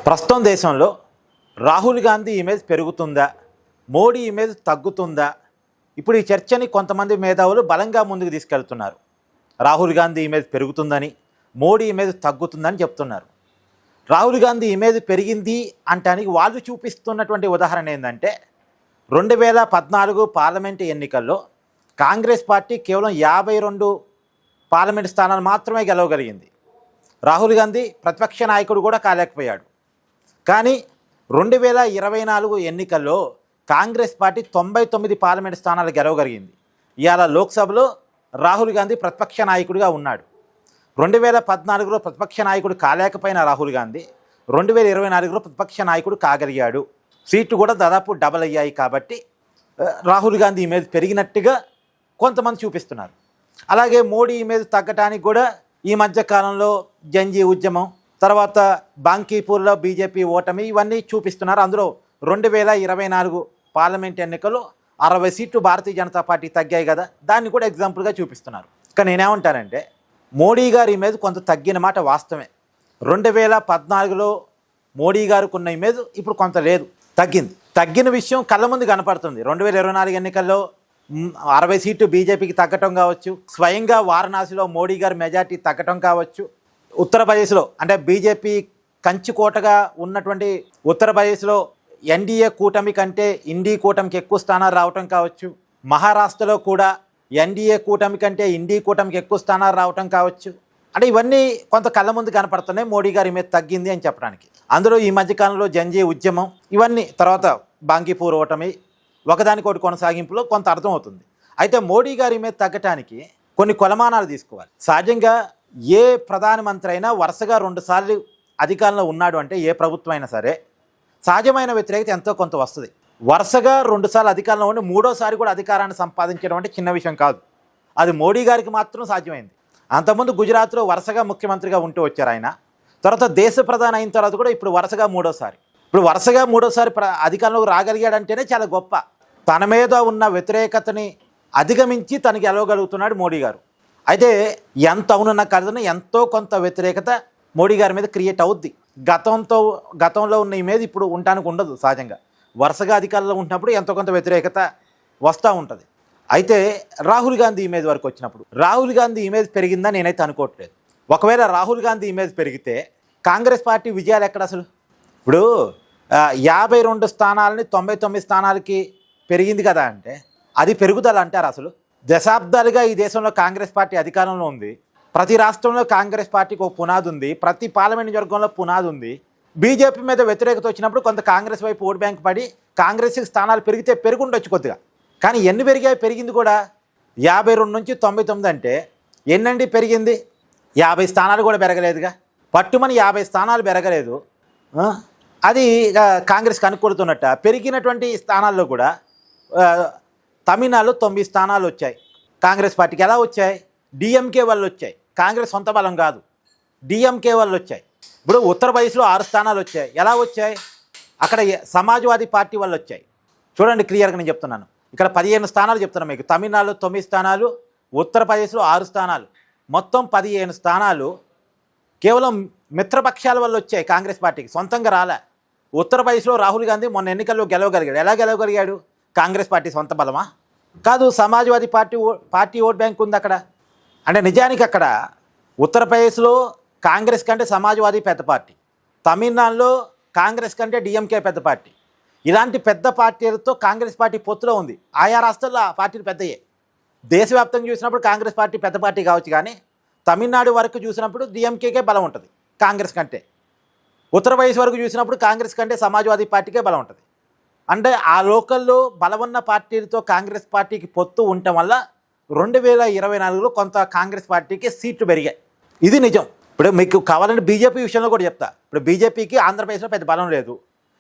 ప్రస్తుతం దేశంలో రాహుల్ గాంధీ ఇమేజ్ పెరుగుతుందా, మోడీ ఇమేజ్ తగ్గుతుందా? ఇప్పుడు ఈ చర్చని కొంతమంది మేధావులు బలంగా ముందుకు తీసుకెళ్తున్నారు. రాహుల్ గాంధీ ఇమేజ్ పెరుగుతుందని, మోడీ ఇమేజ్ తగ్గుతుందని చెప్తున్నారు. రాహుల్ గాంధీ ఇమేజ్ పెరిగింది అంటానికి వాళ్ళు చూపిస్తున్నటువంటి ఉదాహరణ ఏంటంటే 2014 పార్లమెంటు ఎన్నికల్లో కాంగ్రెస్ పార్టీ కేవలం 52 పార్లమెంటు స్థానాలు మాత్రమే గెలవగలిగింది. రాహుల్ గాంధీ ప్రతిపక్ష నాయకుడు కూడా కాలేకపోయాడు. కానీ 2024 ఎన్నికల్లో కాంగ్రెస్ పార్టీ 99 పార్లమెంటు స్థానాలు గెలవగలిగింది. ఇవాళ లోక్సభలో రాహుల్ గాంధీ ప్రతిపక్ష నాయకుడిగా ఉన్నాడు. 2014లో ప్రతిపక్ష నాయకుడు కాలేకపోయిన రాహుల్ గాంధీ 2024లో ప్రతిపక్ష నాయకుడు కాగలిగాడు. సీట్లు కూడా దాదాపు డబల్ అయ్యాయి. కాబట్టి రాహుల్ గాంధీ ఇమేజ్ పెరిగినట్టుగా కొంతమంది చూపిస్తున్నారు. అలాగే మోడీ ఇమేజ్ తగ్గటానికి కూడా ఈ మధ్యకాలంలో జంజీ ఉద్యమం, తర్వాత బాంకీపూర్లో బీజేపీ ఓటమి, ఇవన్నీ చూపిస్తున్నారు. అందులో 2024 పార్లమెంట్ ఎన్నికల్లో 60 సీట్లు భారతీయ జనతా పార్టీ తగ్గాయి కదా, దాన్ని కూడా ఎగ్జాంపుల్గా చూపిస్తున్నారు. కానీ నేనేమంటానంటే మోడీ గారి ఇమేజ్ కొంత తగ్గిన మాట వాస్తవమే. 2014లో మోడీ గారికి ఉన్న ఇమేజ్ ఇప్పుడు కొంత లేదు, తగ్గిన విషయం కళ్ళ ముందు కనపడుతుంది. 2024 ఎన్నికల్లో 60 సీట్లు బీజేపీకి తగ్గటం కావచ్చు, స్వయంగా వారణాసిలో మోడీ గారి మెజార్టీ తగ్గటం కావచ్చు, ఉత్తరప్రదేశ్లో అంటే బీజేపీ కంచుకోటగా ఉన్నటువంటి ఉత్తరప్రదేశ్లో ఎన్డీఏ కూటమి కంటే ఇండీ కూటమికి ఎక్కువ స్థానాలు రావటం కావచ్చు, మహారాష్ట్రలో కూడా ఎన్డీఏ కూటమి కంటే ఇండీ కూటమికి ఎక్కువ స్థానాలు రావటం కావచ్చు. అంటే ఇవన్నీ కొంత కళ్ళ ముందు కనపడుతున్నాయి మోడీ గారి ఇమేజ్ తగ్గింది అని చెప్పడానికి. అందులో ఈ మధ్యకాలంలో జంజీ ఉద్యమం, ఇవన్నీ తర్వాత బాంకీపూర్ ఓటమి, ఒకదానికొకటి కొనసాగింపులో కొంత అర్థమవుతుంది. అయితే మోడీ గారి ఇమేజ్ తగ్గటానికి కొన్ని కొలమానాలు తీసుకోవాలి. సహజంగా ఏ ప్రధానమంత్రి అయినా వరుసగా 2 సార్లు అధికారంలో ఉన్నాడు అంటే ఏ ప్రభుత్వం అయినా సరే సహజమైన వ్యతిరేకత ఎంతో కొంత వస్తుంది. వరుసగా 2 సార్లు అధికారంలో ఉండి 3వసారి కూడా అధికారాన్ని సంపాదించడం అంటే చిన్న విషయం కాదు. అది మోడీ గారికి మాత్రం సాధ్యమైంది. అంతకుముందు గుజరాత్లో వరుసగా ముఖ్యమంత్రిగా ఉంటూ వచ్చారు ఆయన. తర్వాత దేశ ప్రధాని అయిన తర్వాత కూడా ఇప్పుడు వరుసగా 3వసారి. ఇప్పుడు వరుసగా 3వసారి అధికారంలోకి రాగలిగాడంటేనే చాలా గొప్ప. తన మీద ఉన్న వ్యతిరేకతని అధిగమించి తనకి గెలవగలుగుతున్నాడు మోడీ గారు. అయితే ఎంత అవునున్న కాదని ఎంతో కొంత వ్యతిరేకత మోడీ గారి మీద క్రియేట్ అవుద్ది. గతంలో ఉన్న ఇమేజ్ ఇప్పుడు ఉండడానికి ఉండదు. సహజంగా వరుసగా అధికారంలో ఉంటున్నప్పుడు ఎంతో కొంత వ్యతిరేకత వస్తూ ఉంటుంది. అయితే రాహుల్ గాంధీ ఇమేజ్ వరకు వచ్చినప్పుడు రాహుల్ గాంధీ ఇమేజ్ పెరిగిందని నేనైతే అనుకోవట్లేదు. ఒకవేళ రాహుల్ గాంధీ ఇమేజ్ పెరిగితే కాంగ్రెస్ పార్టీ విజయాలు ఎక్కడ అసలు? ఇప్పుడు 52 స్థానాలని 99 స్థానాలకి పెరిగింది కదా అంటే అది పెరుగుదల అంటారు అసలు? దశాబ్దాలుగా ఈ దేశంలో కాంగ్రెస్ పార్టీ అధికారంలో ఉంది. ప్రతి రాష్ట్రంలో కాంగ్రెస్ పార్టీకి ఒక పునాది ఉంది, ప్రతి పార్లమెంట్ వర్గంలో పునాది ఉంది. బీజేపీ మీద వ్యతిరేకత వచ్చినప్పుడు కొంత కాంగ్రెస్ వైపు ఓటు బ్యాంక్ పడి కాంగ్రెస్కి స్థానాలు పెరిగితే పెరుగుండొచ్చు కొద్దిగా. కానీ ఎన్ని పెరిగాయి? పెరిగింది కూడా 52 నుంచి 99 అంటే ఎన్నండి పెరిగింది? 50 స్థానాలు కూడా పెరగలేదుగా. పట్టుమని 50 స్థానాలు పెరగలేదు. అది కాంగ్రెస్కి అనుకూలుతున్నట్ట. పెరిగినటువంటి స్థానాల్లో కూడా తమిళనాడులో 9 స్థానాలు వచ్చాయి కాంగ్రెస్ పార్టీకి. ఎలా వచ్చాయి? డిఎంకే వాళ్ళు వచ్చాయి, కాంగ్రెస్ సొంత బలం కాదు, డిఎంకే వాళ్ళు వచ్చాయి. ఇప్పుడు ఉత్తరప్రదేశ్లో 6 స్థానాలు వచ్చాయి. ఎలా వచ్చాయి? అక్కడ సమాజ్వాదీ పార్టీ వాళ్ళు వచ్చాయి. చూడండి క్లియర్గా నేను చెప్తున్నాను. ఇక్కడ 15 స్థానాలు చెప్తున్నాను మీకు. తమిళనాడులో 9 స్థానాలు, ఉత్తరప్రదేశ్లో 6 స్థానాలు, మొత్తం 15 స్థానాలు కేవలం మిత్రపక్షాల వల్ల వచ్చాయి కాంగ్రెస్ పార్టీకి, సొంతంగా రాలే. ఉత్తరప్రదేశ్లో రాహుల్ గాంధీ మొన్న ఎన్నికల్లో గెలవగలిగాడు. ఎలా గెలవగలిగాడు? కాంగ్రెస్ పార్టీ సొంత బలమా? కాదు, సమాజ్వాదీ పార్టీ ఓట్ బ్యాంక్ ఉంది అక్కడ. అంటే నిజానికి అక్కడ ఉత్తరప్రదేశ్లో కాంగ్రెస్ కంటే సమాజ్వాదీ పెద్ద పార్టీ, తమిళనాడులో కాంగ్రెస్ కంటే డిఎంకే పెద్ద పార్టీ. ఇలాంటి పెద్ద పార్టీలతో కాంగ్రెస్ పార్టీ పొత్తులో ఉంది. ఆయా రాష్ట్రాల్లో ఆ పార్టీలు పెద్దయే. దేశవ్యాప్తంగా చూసినప్పుడు కాంగ్రెస్ పార్టీ పెద్ద పార్టీ కావచ్చు, కానీ తమిళనాడు వరకు చూసినప్పుడు డిఎంకేకే బలం ఉంటుంది కాంగ్రెస్ కంటే. ఉత్తరప్రదేశ్ వరకు చూసినప్పుడు కాంగ్రెస్ కంటే సమాజ్వాదీ పార్టీకే బలం ఉంటుంది. అంటే ఆ లోకల్లో బలమున్న పార్టీలతో కాంగ్రెస్ పార్టీకి పొత్తు ఉండటం వల్ల 2024లో కొంత కాంగ్రెస్ పార్టీకి సీట్లు పెరిగాయి. ఇది నిజం. ఇప్పుడు మీకు కావాలంటే బీజేపీ విషయంలో కూడా చెప్తా. ఇప్పుడు బీజేపీకి ఆంధ్రప్రదేశ్లో పెద్ద బలం లేదు,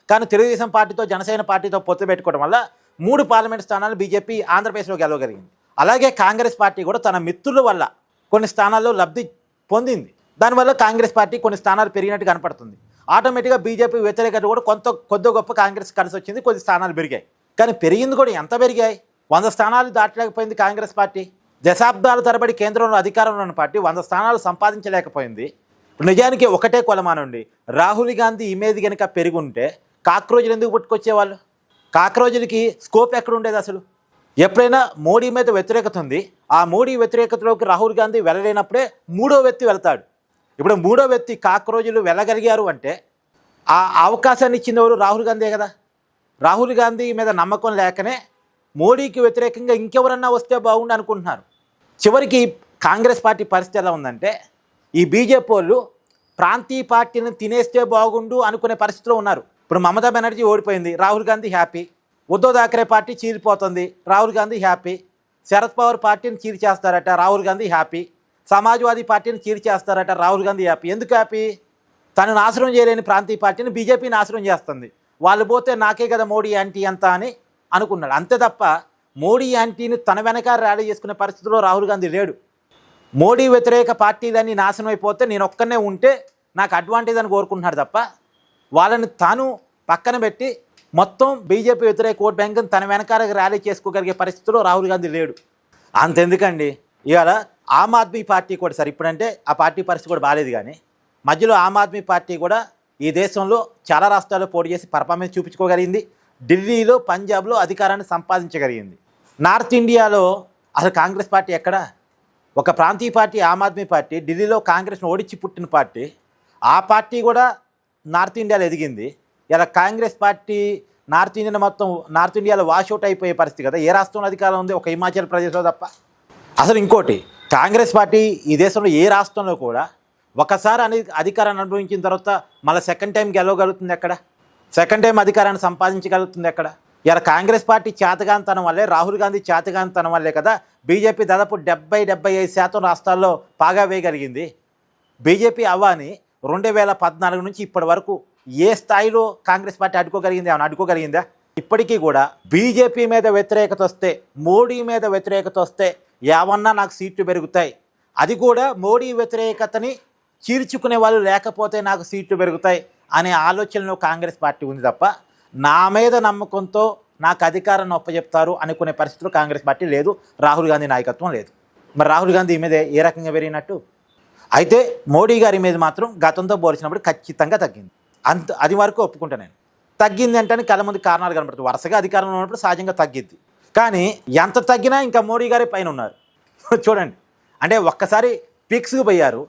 కానీ తెలుగుదేశం పార్టీతో జనసేన పార్టీతో పొత్తు పెట్టుకోవడం వల్ల 3 పార్లమెంట్ స్థానాలు బీజేపీ ఆంధ్రప్రదేశ్లో గెలవగలిగింది. అలాగే కాంగ్రెస్ పార్టీ కూడా తన మిత్రుల వల్ల కొన్ని స్థానాల్లో లబ్ధి పొందింది. దానివల్ల కాంగ్రెస్ పార్టీ కొన్ని స్థానాలు పెరిగినట్టు కనపడుతుంది. ఆటోమేటిక్గా బీజేపీ వ్యతిరేకత కూడా కొద్ది గొప్ప కాంగ్రెస్ కలిసి వచ్చింది, కొద్ది స్థానాలు పెరిగాయి. కానీ పెరిగింది కూడా ఎంత పెరిగాయి? 100 స్థానాలు దాటలేకపోయింది కాంగ్రెస్ పార్టీ. దశాబ్దాల తరబడి కేంద్రంలో అధికారంలో ఉన్న పార్టీ 100 స్థానాలు సంపాదించలేకపోయింది. నిజానికి ఒకటే కొలమానండి. రాహుల్ గాంధీ ఇమేజ్ కనుక పెరుగుంటే కాక్రోజులు ఎందుకు పుట్టుకొచ్చేవాళ్ళు? కాక్రోజులకి స్కోప్ ఎక్కడ ఉండేది అసలు? ఎప్పుడైనా మోడీ మీద వ్యతిరేకత ఉంది, ఆ మోడీ వ్యతిరేకతలోకి రాహుల్ గాంధీ వెళ్ళలేనప్పుడే మూడో వ్యక్తి వెళ్తాడు. ఇప్పుడు మూడో వ్యక్తి కాక్రోజులు వెళ్ళగలిగారు అంటే ఆ అవకాశాన్ని ఇచ్చింది ఎవరు? రాహుల్ గాంధీ కదా. రాహుల్ గాంధీ మీద నమ్మకం లేకనే మోడీకి వ్యతిరేకంగా ఇంకెవరన్నా వస్తే బాగుండు అనుకుంటున్నారు. చివరికి కాంగ్రెస్ పార్టీ పరిస్థితి ఎలా ఉందంటే, ఈ బీజేపీ వాళ్ళు ప్రాంతీయ పార్టీని తినేస్తే బాగుండు అనుకునే పరిస్థితిలో ఉన్నారు. ఇప్పుడు మమతా బెనర్జీ ఓడిపోయింది, రాహుల్ గాంధీ హ్యాపీ. ఉద్ధవ్ థాకరే పార్టీ చీలిపోతుంది, రాహుల్ గాంధీ హ్యాపీ. శరద్ పవార్ పార్టీని చీల్చేస్తారట, రాహుల్ గాంధీ హ్యాపీ. సమాజ్వాదీ పార్టీని చీల్చేస్తారట, రాహుల్ గాంధీ హ్యాపీ. ఎందుకు హ్యాపీ? తను నాశనం చేయలేని ప్రాంతీయ పార్టీని బీజేపీ నాశనం చేస్తుంది. వాళ్ళు పోతే నాకే కదా మోడీ యాంటీ అంతా అని అనుకున్నాడు. అంతే తప్ప మోడీ యాంటీని తన వెనక ర్యాలీ చేసుకునే పరిస్థితిలో రాహుల్ గాంధీ లేడు. మోడీ వ్యతిరేక పార్టీలన్నీ నాశనం అయిపోతే నేను ఒక్కనే ఉంటే నాకు అడ్వాంటేజ్ అని కోరుకుంటున్నాడు తప్ప వాళ్ళని తాను పక్కన పెట్టి మొత్తం బీజేపీ వ్యతిరేక ఓట్ బ్యాంకుని తన వెనకాల ర్యాలీ చేసుకోగలిగే పరిస్థితిలో రాహుల్ గాంధీ లేడు. అంతెందుకండి, ఇవాళ ఆమ్ ఆద్మీ పార్టీ కూడా సరే, ఇప్పుడంటే ఆ పార్టీ పరిస్థితి కూడా బాగాలేదు, కానీ మధ్యలో ఆమ్ ఆద్మీ పార్టీ కూడా ఈ దేశంలో చాలా రాష్ట్రాల్లో పోటీ చేసి పర్ఫార్మెన్స్ చూపించుకోగలిగింది. ఢిల్లీలో, పంజాబ్లో అధికారాన్ని సంపాదించగలిగింది. నార్త్ ఇండియాలో అసలు కాంగ్రెస్ పార్టీ ఎక్కడ? ఒక ప్రాంతీయ పార్టీ ఆమ్ ఆద్మీ పార్టీ ఢిల్లీలో కాంగ్రెస్ను ఓడించి పుట్టిన పార్టీ. ఆ పార్టీ కూడా నార్త్ ఇండియాలో ఎదిగింది. ఇలా కాంగ్రెస్ పార్టీ నార్త్ ఇండియాలో వాషౌట్ అయిపోయే పరిస్థితి కదా. ఏ రాష్ట్రంలో అధికారం ఉంది? ఒక హిమాచల్ ప్రదేశ్లో తప్ప. అసలు ఇంకోటి, కాంగ్రెస్ పార్టీ ఈ దేశంలో ఏ రాష్ట్రంలో కూడా ఒకసారి అధికారాన్ని అనుభవించిన తర్వాత మళ్ళీ సెకండ్ టైం గెలవగలుగుతుంది ఎక్కడ? సెకండ్ టైం అధికారాన్ని సంపాదించగలుగుతుంది ఎక్కడ? ఇలా కాంగ్రెస్ పార్టీ చేతగాంతనం వల్లే, రాహుల్ గాంధీ చేతగాంతనం వల్లే కదా బీజేపీ దాదాపు 70-75% రాష్ట్రాల్లో పాగా వేయగలిగింది. బీజేపీ అవ్వాని 2014 నుంచి ఇప్పటి వరకు ఏ స్థాయిలో కాంగ్రెస్ పార్టీ అడ్డుకోగలిగింది? ఏమైనా అడ్డుకోగలిగిందా? ఇప్పటికీ కూడా బీజేపీ మీద వ్యతిరేకత వస్తే, మోడీ మీద వ్యతిరేకత వస్తే ఏమన్నా నాకు సీట్లు పెరుగుతాయి, అది కూడా మోడీ వ్యతిరేకతని చీల్చుకునే వాళ్ళు లేకపోతే నాకు సీట్లు పెరుగుతాయి అనే ఆలోచనలో కాంగ్రెస్ పార్టీ ఉంది తప్ప నా మీద నమ్మకంతో నాకు అధికారాన్ని ఒప్పచెప్తారు అనుకునే పరిస్థితులు కాంగ్రెస్ పార్టీ లేదు. రాహుల్ గాంధీ నాయకత్వం లేదు. మరి రాహుల్ గాంధీ మీద ఏ రకంగా పెరిగినట్టు? అయితే మోడీ గారి మీద మాత్రం గతంతో పోల్చినప్పుడు ఖచ్చితంగా తగ్గింది. అది వరకు ఒప్పుకుంటా నేను. తగ్గింది అంటే కళ్ళ ముందు కారణాలు కనబడుతుంది. వరుసగా అధికారంలో ఉన్నప్పుడు సహజంగా తగ్గిద్ది. కానీ ఎంత తగ్గినా ఇంకా మోడీ గారే పైన ఉన్నారు. చూడండి, అంటే ఒక్కసారి పీక్స్కి పోయారు,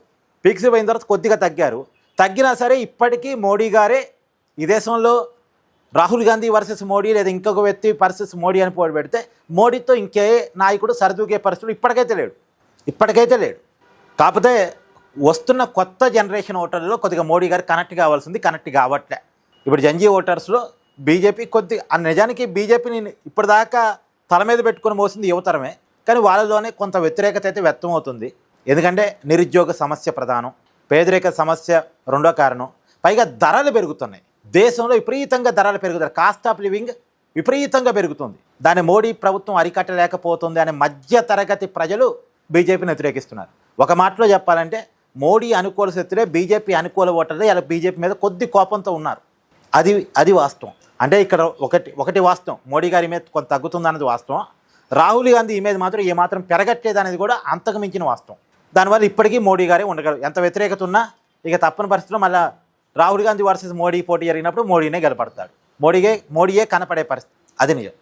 పీక్స్కి పోయిన తర్వాత కొద్దిగా తగ్గారు. తగ్గినా సరే ఇప్పటికీ మోడీ గారే ఈ దేశంలో. రాహుల్ గాంధీ వర్సెస్ మోడీ లేదా ఇంకొక వ్యక్తి వర్సెస్ మోడీ అని పోటీ పెడితే మోడీతో ఇంకే నాయకుడు సరిదూకే పరిస్థితులు ఇప్పటికైతే లేడు. కాకపోతే వస్తున్న కొత్త జనరేషన్ ఓటర్లలో కొద్దిగా మోడీ గారు కనెక్ట్ కావాల్సింది, కనెక్ట్ కావట్లే. ఇప్పుడు జంజీ ఓటర్స్లో బీజేపీ నిజానికి బీజేపీని ఇప్పటిదాకా తల మీద పెట్టుకొని మోసింది యువతరమే, కానీ వాళ్ళలోనే కొంత వ్యతిరేకత అయితే వ్యక్తమవుతుంది. ఎందుకంటే నిరుద్యోగ సమస్య ప్రధానం, పేదరిక సమస్య రెండో కారణం, పైగా ధరలు పెరుగుతున్నాయి. దేశంలో విపరీతంగా ధరలు పెరుగుతాయి. కాస్ట్ ఆఫ్ లివింగ్ విపరీతంగా పెరుగుతుంది. దాన్ని మోడీ ప్రభుత్వం అరికట్టలేకపోతుంది అనే మధ్య తరగతి ప్రజలు బీజేపీని వ్యతిరేకిస్తున్నారు. ఒక మాటలో చెప్పాలంటే మోడీ అనుకూల శక్తులే బీజేపీ అనుకూల ఓటర్లే ఇలా బీజేపీ మీద కొద్ది కోపంతో ఉన్నారు. అది వాస్తవం. అంటే ఇక్కడ ఒకటి వాస్తవం, మోడీ గారి మీద కొంత తగ్గుతుందన్నది వాస్తవం. రాహుల్ గాంధీ ఇమేజ్ మాత్రం ఏమాత్రం పెరగట్లేదు అనేది కూడా అంతకు మించిన వాస్తవం. దానివల్ల ఇప్పటికీ మోడీ గారే ఉండగలరు. ఎంత వ్యతిరేకత ఉన్నా ఇక తప్పని పరిస్థితిలో మళ్ళీ రాహుల్ గాంధీ వర్సెస్ మోడీ పోటీ జరిగినప్పుడు మోడీనే గెలపడతాడు. మోడీయే కనపడే పరిస్థితి. అది నిజం.